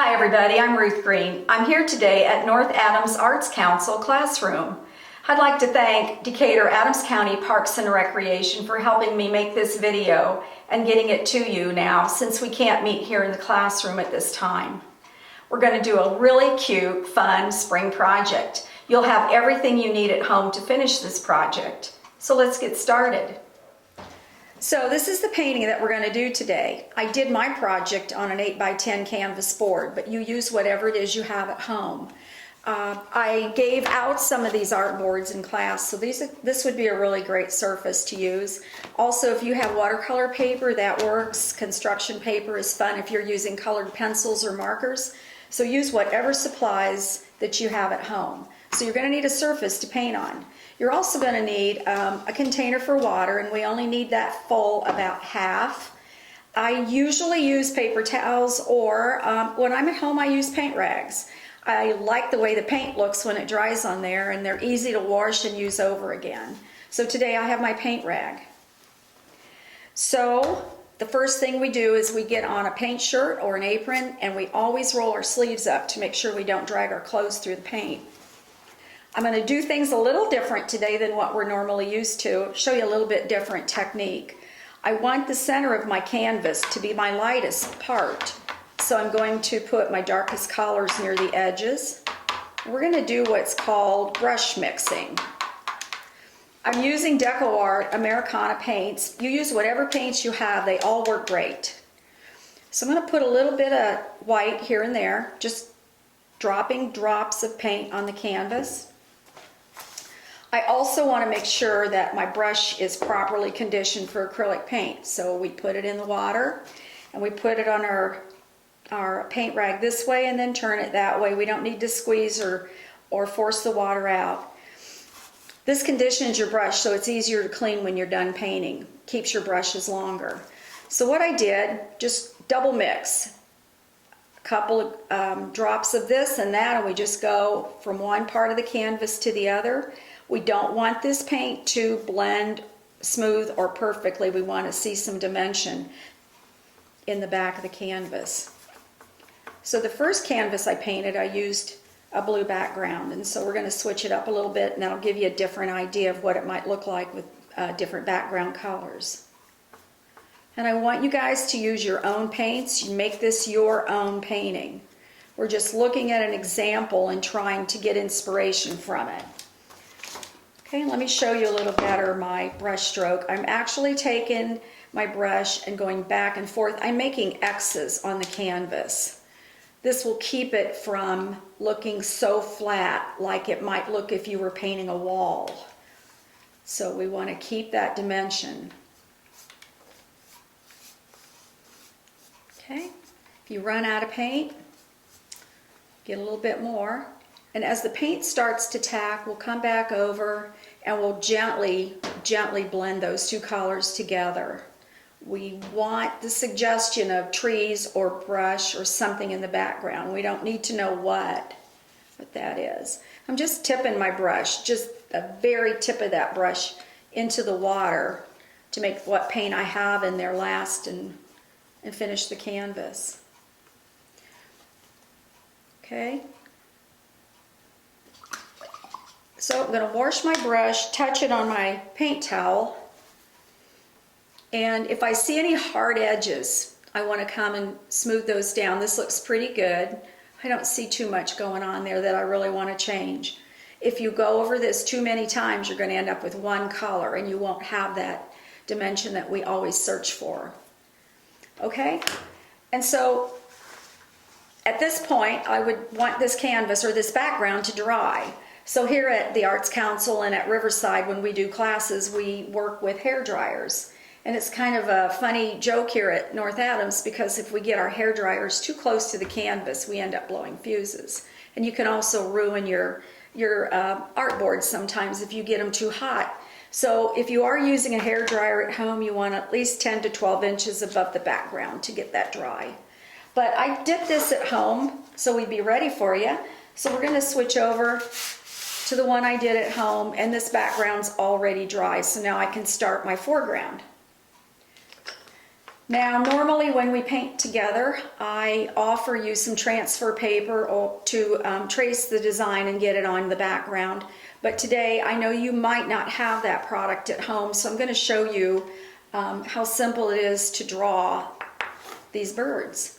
Hi everybody, I'm Ruth Green. I'm here today at North Adams Arts Council classroom. I'd like to thank Decatur Adams County Parks and Recreation for helping me make this video and getting it to you now since we can't meet here in the classroom at this time. We're going to do a really cute, fun spring project. You'll have everything you need at home to finish this project. So let's get started. So this is the painting that we're going to do today. I did my project on an 8x10 canvas board, but you use whatever it is you have at home. I gave out some of these art boards in class, so this would be a really great surface to use. Also, if you have watercolor paper, that works. Construction paper is fun if you're using colored pencils or markers. So use whatever supplies that you have at home. So you're going to need a surface to paint on. You're also going to need a container for water, and we only need that full, about half. I usually use paper towels, or when I'm at home I use paint rags. I like the way the paint looks when it dries on there, and they're easy to wash and use over again. So today I have my paint rag. So the first thing we do is we get on a paint shirt or an apron, and we always roll our sleeves up to make sure we don't drag our clothes through the paint. I'm going to do things a little different today than what we're normally used to. Show you a little bit different technique. I want the center of my canvas to be my lightest part. So I'm going to put my darkest colors near the edges. We're going to do what's called brush mixing. I'm using DecoArt Americana paints. You use whatever paints you have, they all work great. So I'm going to put a little bit of white here and there, just dropping drops of paint on the canvas. I also want to make sure that my brush is properly conditioned for acrylic paint. So we put it in the water and we put it on our paint rag this way and then turn it that way. We don't need to squeeze or force the water out. This conditions your brush so it's easier to clean when you're done painting. Keeps your brushes longer. So what I did, just double mix. A couple of drops of this and that, and we just go from one part of the canvas to the other. We don't want this paint to blend smooth or perfectly. We want to see some dimension in the back of the canvas. So the first canvas I painted, I used a blue background, and so we're going to switch it up a little bit, and that'll give you a different idea of what it might look like with different background colors. And I want you guys to use your own paints. You make this your own painting. We're just looking at an example and trying to get inspiration from it. Okay, let me show you a little better my brush stroke. I'm actually taking my brush and going back and forth. I'm making X's on the canvas. This will keep it from looking so flat like it might look if you were painting a wall. So we want to keep that dimension. Okay, if you run out of paint, get a little bit more. And as the paint starts to tack, we'll come back over and we'll gently blend those two colors together. We want the suggestion of trees or brush or something in the background. We don't need to know what that is. I'm just tipping my brush, just the very tip of that brush into the water to make what paint I have in there last and finish the canvas. Okay. So I'm going to wash my brush, touch it on my paint towel, and if I see any hard edges, I want to come and smooth those down. This looks pretty good. I don't see too much going on there that I really want to change. If you go over this too many times, you're going to end up with one color and you won't have that dimension that we always search for. Okay? And so at this point, I would want this canvas or this background to dry. So here at the Arts Council and at Riverside, when we do classes, we work with hair dryers. And it's kind of a funny joke here at North Adams because if we get our hair dryers too close to the canvas, we end up blowing fuses. And you can also ruin your art boards sometimes if you get them too hot. So if you are using a hair dryer at home, you want at least 10 to 12 inches above the background to get that dry. But I did this at home, so we'd be ready for you. So we're going to switch over to the one I did at home, and this background's already dry, so now I can start my foreground. Now, normally when we paint together, I offer you some transfer paper or to trace the design and get it on the background. But today, I know you might not have that product at home, so I'm going to show you how simple it is to draw these birds.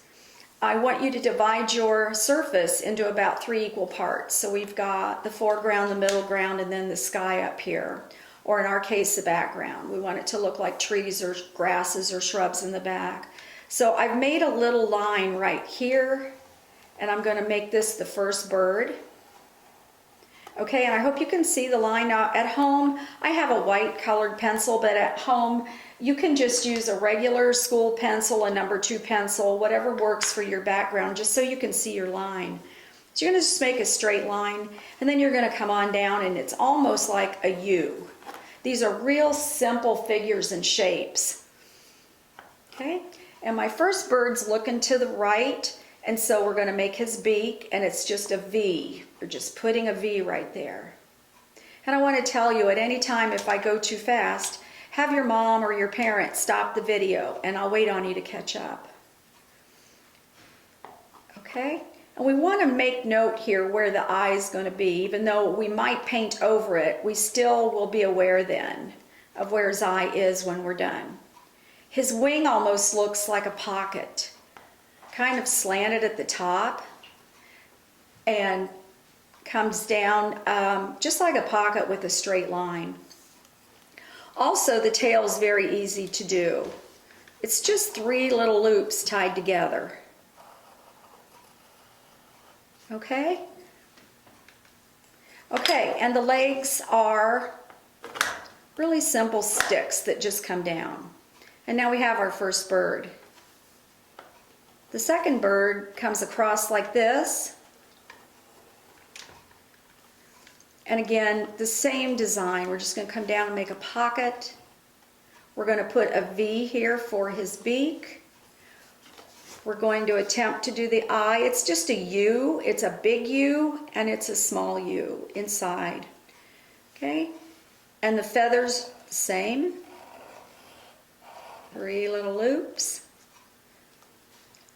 I want you to divide your surface into about 3 equal parts. So we've got the foreground, the middle ground, and then the sky up here. Or in our case, the background. We want it to look like trees or grasses or shrubs in the back. So I've made a little line right here, and I'm going to make this the first bird. Okay, and I hope you can see the line. Now at home, I have a white colored pencil, but at home, you can just use a regular school pencil, a number 2 pencil, whatever works for your background, just so you can see your line. So you're going to just make a straight line, and then you're going to come on down, and it's almost like a U. These are real simple figures and shapes. Okay, and my first bird's looking to the right, and so we're going to make his beak, and it's just a V. We're just putting a V right there. And I want to tell you, at any time if I go too fast, have your mom or your parents stop the video, and I'll wait on you to catch up. Okay, and we want to make note here where the eye is going to be. Even though we might paint over it, we still will be aware then of where his eye is when we're done. His wing almost looks like a pocket, kind of slanted at the top and comes down just like a pocket with a straight line. Also, the tail is very easy to do. It's just 3 little loops tied together. Okay? Okay, and the legs are really simple sticks that just come down. And now we have our first bird. The second bird comes across like this. And again, the same design. We're just going to come down and make a pocket. We're going to put a V here for his beak. We're going to attempt to do the eye. It's just a U. It's a big U and it's a small U inside. Okay? And the feathers, same. 3 little loops.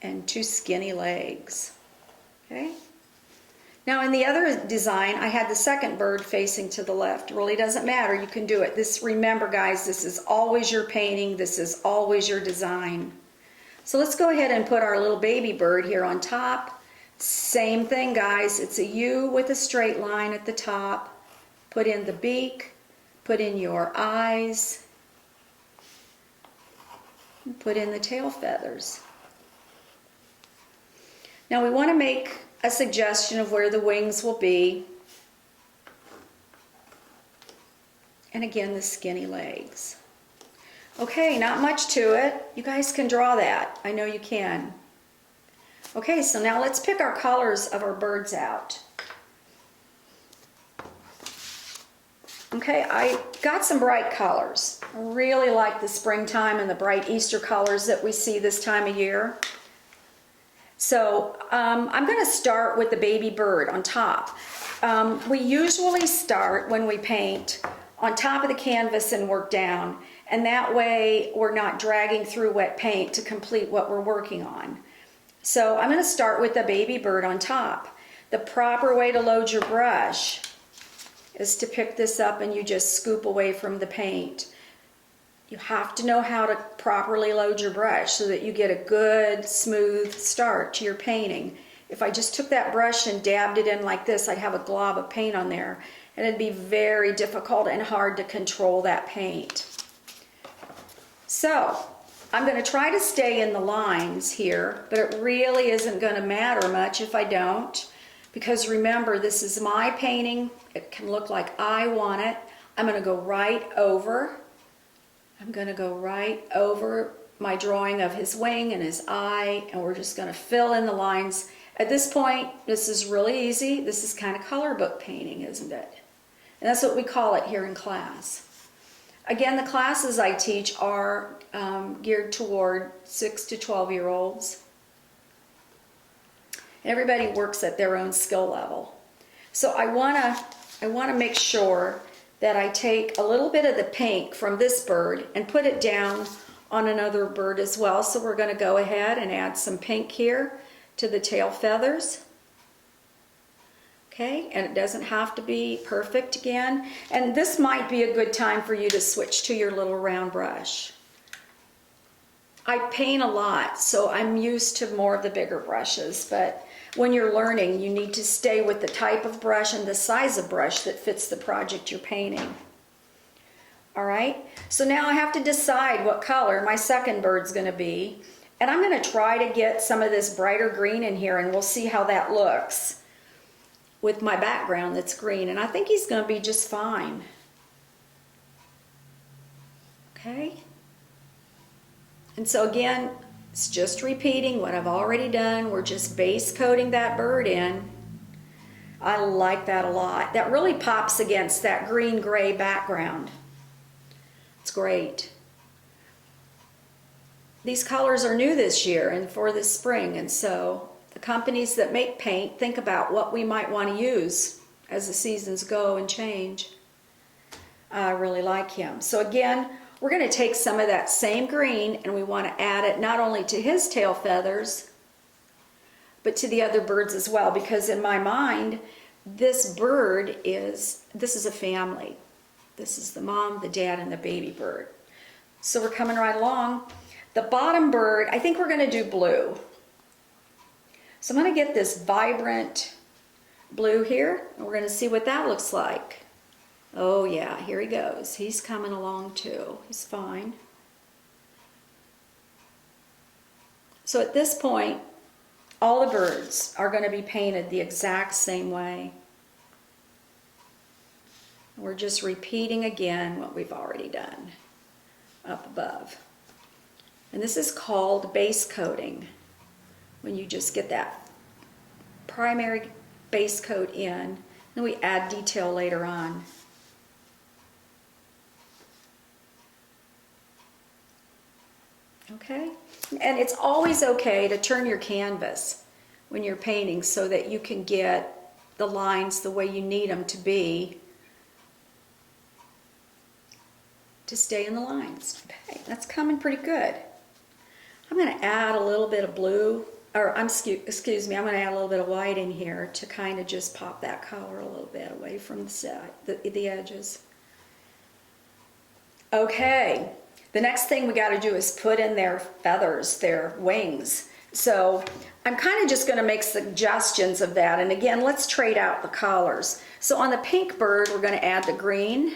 And 2 skinny legs. Okay? Now in the other design, I had the second bird facing to the left. It really doesn't matter, you can do it. Remember guys, this is always your painting, this is always your design. So let's go ahead and put our little baby bird here on top. Same thing guys, it's a U with a straight line at the top. Put in the beak, put in your eyes, and put in the tail feathers. Now we want to make a suggestion of where the wings will be. And again, the skinny legs. Okay, not much to it. You guys can draw that. I know you can. Okay, so now let's pick our colors of our birds out. Okay, I got some bright colors. I really like the springtime and the bright Easter colors that we see this time of year. So I'm going to start with the baby bird on top. We usually start when we paint on top of the canvas and work down, and that way we're not dragging through wet paint to complete what we're working on. So I'm going to start with the baby bird on top. The proper way to load your brush is to pick this up and you just scoop away from the paint. You have to know how to properly load your brush so that you get a good, smooth start to your painting. If I just took that brush and dabbed it in like this, I'd have a glob of paint on there, and it'd be very difficult and hard to control that paint. So, I'm going to try to stay in the lines here, but it really isn't going to matter much if I don't, because remember, this is my painting. It can look like I want it. I'm going to go right over. I'm going to go right over my drawing of his wing and his eye, and we're just going to fill in the lines. At this point, this is really easy. This is kind of color book painting, isn't it? And that's what we call it here in class. Again, the classes I teach are geared toward 6 to 12-year-olds. Everybody works at their own skill level. So I want to make sure that I take a little bit of the paint from this bird and put it down on another bird as well. So we're going to go ahead and add some pink here to the tail feathers. Okay, and it doesn't have to be perfect again. And this might be a good time for you to switch to your little round brush. I paint a lot, so I'm used to more of the bigger brushes, but when you're learning, you need to stay with the type of brush and the size of brush that fits the project you're painting. All right, so now I have to decide what color my second bird's going to be, and I'm going to try to get some of this brighter green in here, and we'll see how that looks with my background that's green, and I think he's going to be just fine. Okay, and so again, it's just repeating what I've already done. We're just base coating that bird in. I like that a lot. That really pops against that green-gray background. It's great. These colors are new this year and for this spring, and so the companies that make paint think about what we might want to use as the seasons go and change. I really like him. So again, we're going to take some of that same green and we want to add it not only to his tail feathers, but to the other birds as well, because in my mind, this is a family. This is the mom, the dad, and the baby bird. So we're coming right along. The bottom bird, I think we're going to do blue. So I'm going to get this vibrant blue here, and we're going to see what that looks like. Oh yeah, here he goes. He's coming along too. He's fine. So at this point, all the birds are going to be painted the exact same way. We're just repeating again what we've already done up above. And this is called base coating. When you just get that primary base coat in, then we add detail later on. Okay, and it's always okay to turn your canvas when you're painting so that you can get the lines the way you need them to be to stay in the lines. Okay, that's coming pretty good. I'm going to add a little bit of blue, or excuse me, I'm going to add a little bit of white in here to kind of just pop that color a little bit away from the side, the edges. Okay. The next thing we got to do is put in their feathers, their wings. So I'm kind of just going to make suggestions of that. And again, let's trade out the colors. So on the pink bird, we're going to add the green.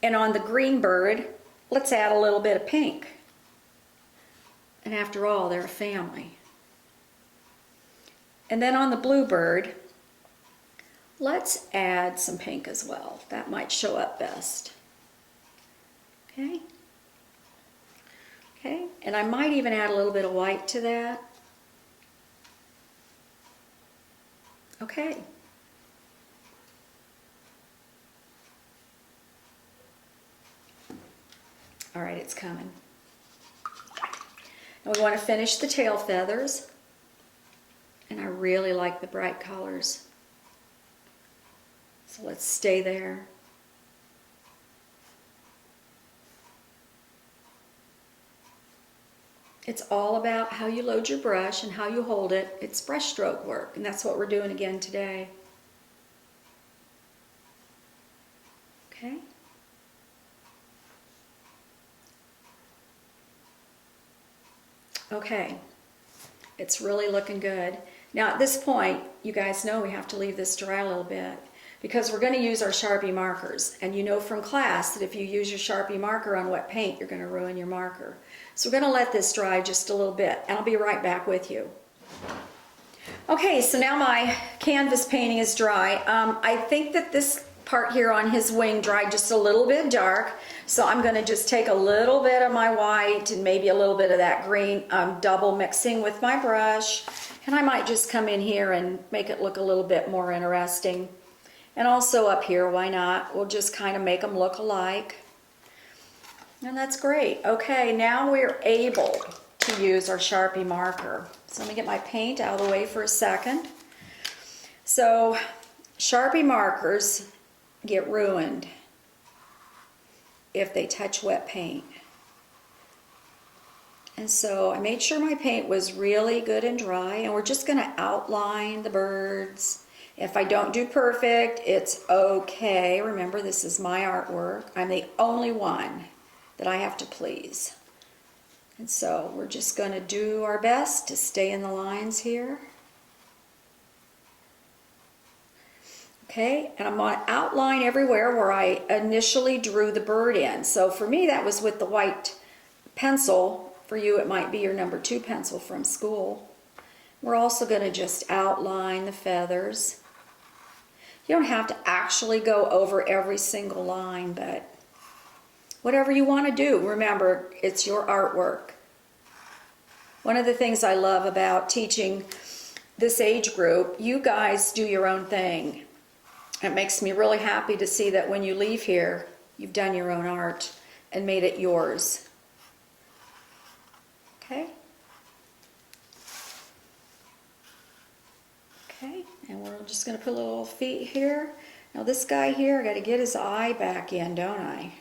And on the green bird, let's add a little bit of pink. And after all, they're a family. And then on the blue bird, let's add some pink as well. That might show up best. Okay. Okay, and I might even add a little bit of white to that. Okay. All right, it's coming. And we want to finish the tail feathers. And I really like the bright colors. So let's stay there. It's all about how you load your brush and how you hold it. It's brush stroke work, and that's what we're doing again today. Okay. Okay. It's really looking good. Now at this point, you guys know we have to leave this dry a little bit because we're going to use our Sharpie markers. And you know from class that if you use your Sharpie marker on wet paint, you're going to ruin your marker. So we're going to let this dry just a little bit, and I'll be right back with you. Okay, so now my canvas painting is dry. I think that this part here on his wing dried just a little bit dark, so I'm going to just take a little bit of my white and maybe a little bit of that green. I'm double mixing with my brush, and I might just come in here and make it look a little bit more interesting. And also up here, why not? We'll just kind of make them look alike. And that's great. Okay, now we're able to use our Sharpie marker. So let me get my paint out of the way for a second. So Sharpie markers get ruined if they touch wet paint. And so I made sure my paint was really good and dry, and we're just going to outline the birds. If I don't do perfect, it's okay. Remember, this is my artwork. I'm the only one that I have to please. And so we're just going to do our best to stay in the lines here. Okay, and I'm going to outline everywhere where I initially drew the bird in. So for me, that was with the white pencil. For you, it might be your number 2 pencil from school. We're also going to just outline the feathers. You don't have to actually go over every single line, but whatever you want to do, remember, it's your artwork. One of the things I love about teaching this age group, you guys do your own thing. It makes me really happy to see that when you leave here, you've done your own art and made it yours. Okay? Okay, and we're just going to put little feet here. Now this guy here, I got to get his eye back in, don't I?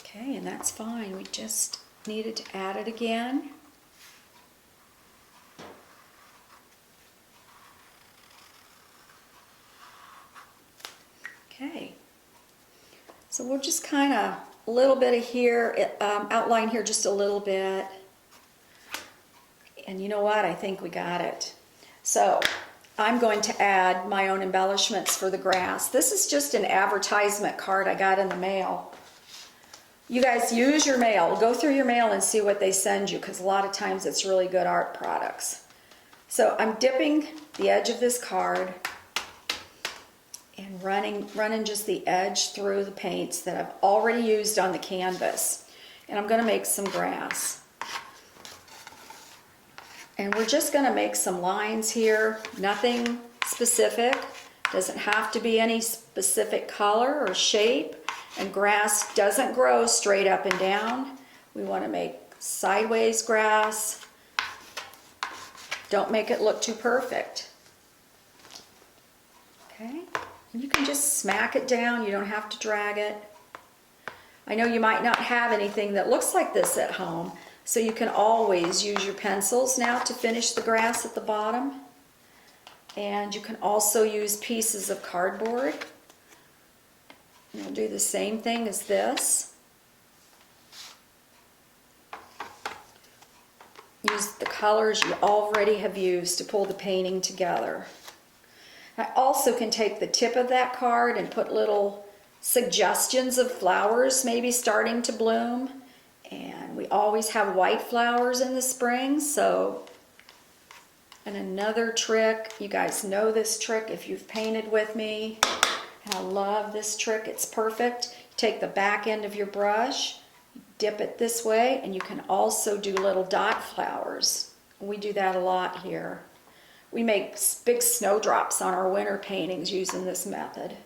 Okay, and that's fine. We just needed to add it again. Okay, so we'll just kind of a little bit of here, outline here just a little bit. And you know what? I think we got it. So I'm going to add my own embellishments for the grass. This is just an advertisement card I got in the mail. You guys use your mail. Go through your mail and see what they send you, because a lot of times it's really good art products. So I'm dipping the edge of this card and running just the edge through the paints that I've already used on the canvas. And I'm going to make some grass. And we're just going to make some lines here, nothing specific. Doesn't have to be any specific color or shape. And grass doesn't grow straight up and down. We want to make sideways grass. Don't make it look too perfect. Okay, and you can just smack it down. You don't have to drag it. I know you might not have anything that looks like this at home, so you can always use your pencils now to finish the grass at the bottom. And you can also use pieces of cardboard. And we'll do the same thing as this. Use the colors you already have used to pull the painting together. I also can take the tip of that card and put little suggestions of flowers maybe starting to bloom. And we always have white flowers in the spring, so. And another trick, you guys know this trick if you've painted with me. And I love this trick, it's perfect. You take the back end of your brush, dip it this way, and you can also do little dot flowers. We do that a lot here. We make big snowdrops on our winter paintings using this method.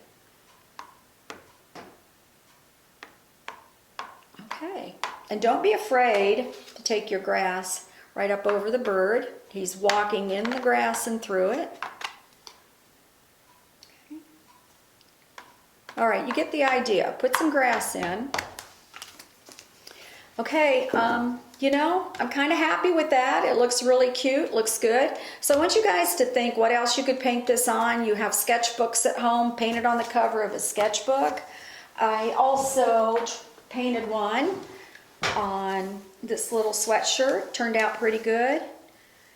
Okay, and don't be afraid to take your grass right up over the bird. He's walking in the grass and through it. Okay. All right, you get the idea. Put some grass in. Okay, you know, I'm kind of happy with that. It looks really cute, looks good. So I want you guys to think what else you could paint this on. You have sketchbooks at home, paint it on the cover of a sketchbook. I also painted one on this little sweatshirt, turned out pretty good.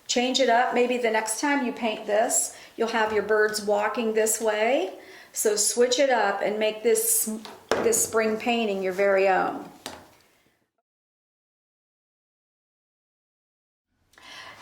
Change it up, maybe the next time you paint this, you'll have your birds walking this way. So switch it up and make this spring painting your very own.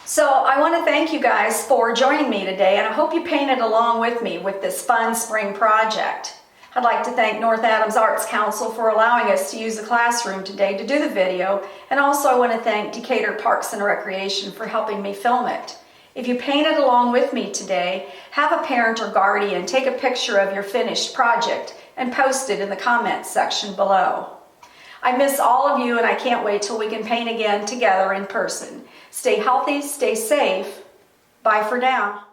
So I want to thank you guys for joining me today, and I hope you painted along with me with this fun spring project. I'd like to thank North Adams Arts Council for allowing us to use the classroom today to do the video, and also I want to thank DecoArt Parks and Recreation for helping me film it. If you painted along with me today, have a parent or guardian take a picture of your finished project and post it in the comments section below. I miss all of you, and I can't wait till we can paint again together in person. Stay healthy, stay safe. Bye for now.